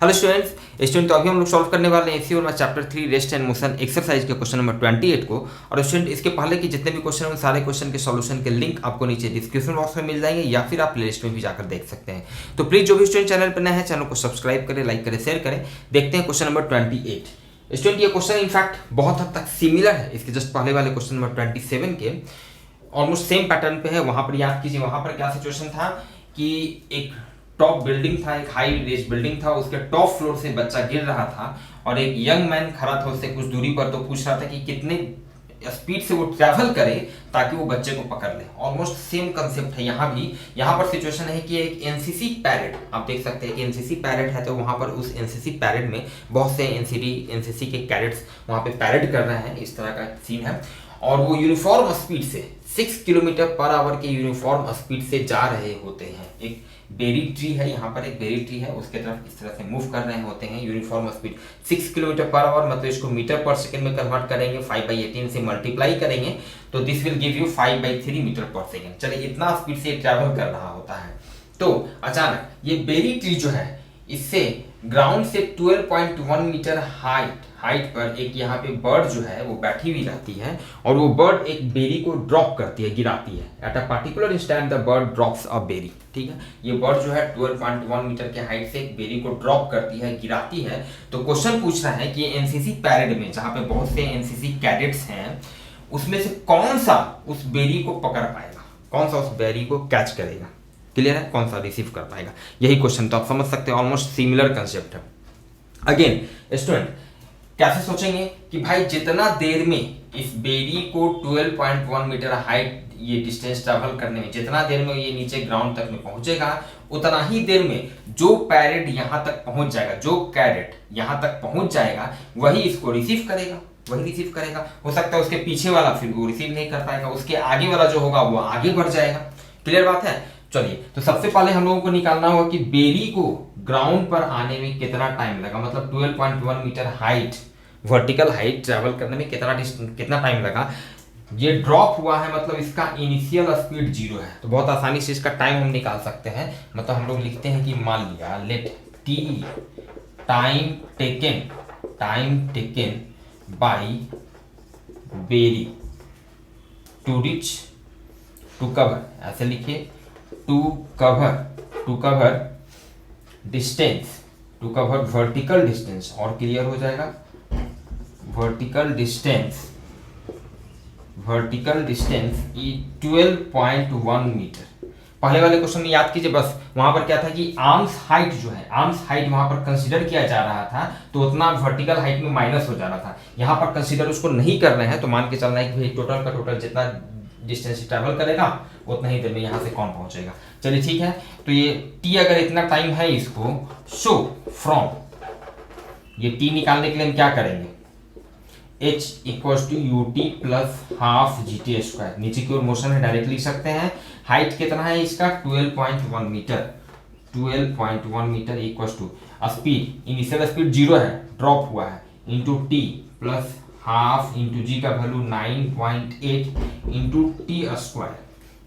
Hello student, तो अभी हम लोग सॉल्व करने वाले हैं इसी और chapter 3 rest and motion exercise के क्वेश्चन नंबर 28 को। और स्टूडेंट, इसके पहले की जितने भी क्वेश्चन हैं सारे क्वेश्चन के सॉल्यूशन के लिंक आपको नीचे डिस्क्रिप्शन बॉक्स में मिल जाएंगे या फिर आप प्लेलिस्ट में भी जाकर देख सकते हैं। तो प्लीज जो भी स्टूडेंट चैनल पर नए हैं चैनल को सब्सक्राइब करें, लाइक करें, शेयर करें। देखते हैं क्वेश्चन नंबर 28। स्टूडेंट, ये क्वेश्चन इनफैक्ट बहुत हद तक सिमिलर है इसके जस्ट पहले वाले क्वेश्चन नंबर 27 के, ऑलमोस्ट सेम पैटर्न पे है। वहां पर याद कीजिए, वहां पर क्या सिचुएशन था कि एक टॉप बिल्डिंग था, एक हाई रेज बिल्डिंग था, उसके टॉप फ्लोर से बच्चा गिर रहा था और एक यंग मैन खड़ा था उससे कुछ दूरी पर, तो पूछ रहा था कि कितने स्पीड से वो ट्रैवल करे ताकि वो बच्चे को पकड़ ले। ऑलमोस्ट सेम कंसेप्ट है यहाँ भी। यहाँ पर सिचुएशन है कि एक एनसीसी पैरेड, आप देख सकते हैं कि एनसीसी पैरेड है, तो वहाँ पर उस एनसीसी पैरेड में बहुत से एनसीसी के कैडेट्स वहाँ पे पैरेड कर रहे हैं, इस तरह का सीन है। और वो यूनिफॉर्म स्पीड से 6 किलोमीटर पर आवर के यूनिफॉर्म स्पीड से जा रहे होते हैं। एक बेरी ट्री है, यहाँ पर एक बेरी ट्री है, उसके तरफ इस तरह से मूव कर रहे होते हैं। Uniform speed 6 kilometre per hour, मतलब इसको मीटर पर सेकंड में कन्वर्ट करेंगे, 5/18 से मल्टीप्लाई करेंगे तो this will give you 5/3 metre पर सेकंड। चलिए, इतना स्पीड से ट्रैवल कर रहा होता है। तो अचानक ये बेरी ट्री जो है, इससे ग्राउंड से 12.1 मीटर हाइट पर एक यहाँ पे बर्ड जो है वो बैठी हुई रहती है और वो बर्ड एक बेरी को ड्रॉप करती है, गिराती है। At a particular instant the bird drops a berry. ठीक है, ये बर्ड जो है 12.1 मीटर के हाइट से एक बेरी को ड्रॉप करती है, गिराती है। तो क्वेश्चन पूछ रहा है कि एनसीसी पैरेड में जहाँ पे बहुत से एनसीसी कैडेट्स हैं, उसमें से कौन सा उस बेरी को पकड़ पाएगा, कौन सा उस बेरी को कैच करेगा। क्लियर है, कौन सा रिसीव कर पाएगा, यही क्वेश्चन। तो आप समझ सकते हैं ऑलमोस्ट सिमिलर कंसेप्ट है। अगेन स्टूडेंट, कैसे सोचेंगे कि भाई जितना देर में इस बेरी को 12.1 मीटर हाइट ये डिस्टेंस ट्रैवल करने में, जितना देर में ये नीचे ग्राउंड तक में पहुंचेगा, उतना ही देर में जो पैरेट यहां तक पहुंच जाएगा, जो कैडेट यहां तक पहुंच जाएगा, वही इसको रिसीव करेगा। हो सकता है उसके पीछे वाला फिर वो रिसीव नहीं कर पाएगा, उसके आगे वाला जो होगा वो आगे बढ़ जाएगा। क्लियर बात है। चलिए, तो सबसे पहले हम लोगों को निकालना होगा कि बेरी को ग्राउंड पर आने में कितना टाइम लगा, मतलब 12.1 metre height, vertical height travel करने में कितना टाइम लगा। ये ड्रॉप हुआ है, मतलब इसका इनिशियल स्पीड 0 है, तो बहुत आसानी से इसका टाइम हम निकाल सकते हैं। मतलब हम लोग लिखते हैं कि मान लिया let t time taken by berry to reach, to cover, ऐसे लिखिए, to cover distance, to cover vertical distance, और क्लियर हो जाएगा। Vertical distance 12.1 metre. पहले वाले क्वेश्चन में याद कीजिए, बस वहां पर क्या था कि आर्म्स हाइट जो है, आर्म्स हाइट वहां पर कंसीडर किया जा रहा था, तो उतना वर्टिकल हाइट में माइनस हो जा रहा था। यहाँ पर कंसीडर उसको नहीं कर रहे हैं, तो मान के चलना है कि भाई टोटल का टोटल जितना डिस्टेंस ट्रैवल करेगा उतना ही देर में यहाँ से कौन पहुंचेगा। चलिए ठीक है, तो ये टी अगर इतना टाइम है इसको, सो फ्रॉम ये टी निकालने के लिए हम क्या करेंगे, h equals to u t plus half g t square. नीचे की ओर मोशन है, डायरेक्ट लिख सकते हैं। हाइट कितना है इसका, 12.1 metre equals to speed, initial speed 0 है, ड्रॉप हुआ है, into T plus half into G का value 9.8 into T square.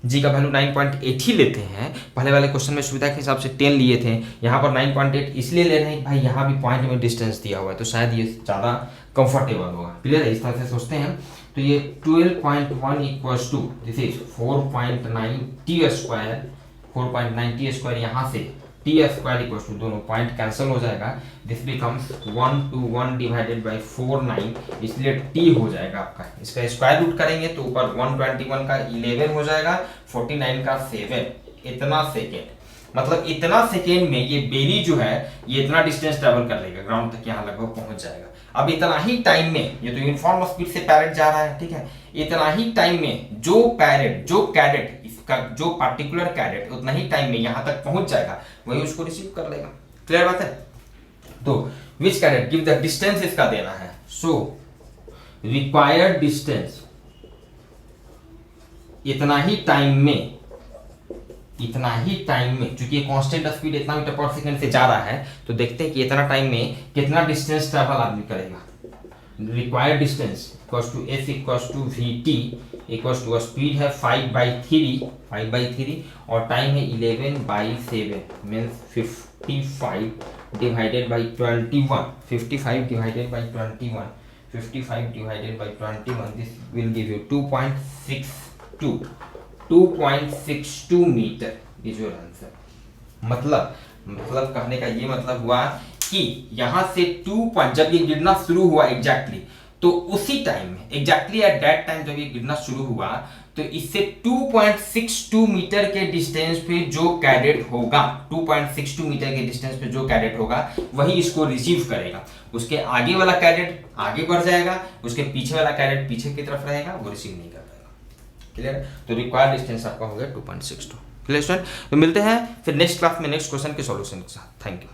G का वैल्यू 9.8 ही लेते हैं, पहले वाले क्वेश्चन में सुविधा के हिसाब से 10 लिए थे, यहाँ पर 9.8 इसलिए ले रहे हैं भाई यहाँ भी पॉइंट में डिस्टेंस दिया हुआ है, तो शायद ये ज़्यादा कंफर्टेबल होगा। क्लियर है, इस तरह से सोचते हैं। तो ये 12.1 equals to this is 4.9 t square, 4.9 t square, यहाँ से टी स्क्वायर इक्वल्स टू, दोनों पॉइंट कैंसिल हो जाएगा, this becomes 1 to 1 divided by 49, इसलिए टी हो जाएगा आपका। इसका स्क्वायर रूट करेंगे तो ऊपर 121 का 11 हो जाएगा, 49 का 7, इतना सेकेंड। मतलब इतना सेकेंड में ये बेरी जो है ये इतना डिस्टेंस ट्रेवल कर लेगा, ग्राउंड तक यहाँ लगभग पहुंच जाएगा। अब इतना ही टाइम में, ये तो यूनिफॉर्म स्पीड से पैरेट जा रहा है, ठीक है, इतना ही टाइम में जो कैडेट इसका, जो पार्टिकुलर कैडेट उतना ही टाइम में यहाँ तक पहुंच जाएगा, वही उसको रिसीव कर लेगा। क्लियर बात है। तो विच कैडेट गिव द डिस्टेंस इसका देना है, सो रिक्वायर्ड डिस्टेंस इतना ही टाइम में, चूंकि कांस्टेंट स्पीड इतना मीटर पर सेकंड से जा रहा है, तो देखते हैं कि इतना टाइम में कितना डिस्टेंस ट्रैवल आदमी करेगा। Required distance equals to s equals to v t equals to speed है 5/3 और टाइम है 11/7 means 55 divided by 21 55 divided by 21 55 divided by 21 this will give you 2.62 metre is your answer. मतलब कहने का ये मतलब हुआ कि यहां से 2 पॉइंट जब ये गिरना शुरू हुआ एग्जैक्टली तो उसी टाइम में एग्जैक्टली एट दैट टाइम जब ये गिरना शुरू हुआ तो इससे 2.62 मीटर के डिस्टेंस पे जो कैडेट होगा 2.62 मीटर के डिस्टेंस पे जो कैडेट होगा वही इसको रिसीव करेगा। उसके आगे वाला कैडेट आगे बढ़ जाएगा, उसके पीछे वाला कैडेट पीछे की तरफ रहेगा, वो रिसीव नहीं कर पाएगा। क्लियर? तो रिक्वायर्ड डिस्टेंस आपका हो गया 2.62। Clear student? तो मिलते हैं फिर नेक्स्ट क्लास में नेक्स्ट क्वेश्चन के सॉल्यूशन के साथ। Thank you.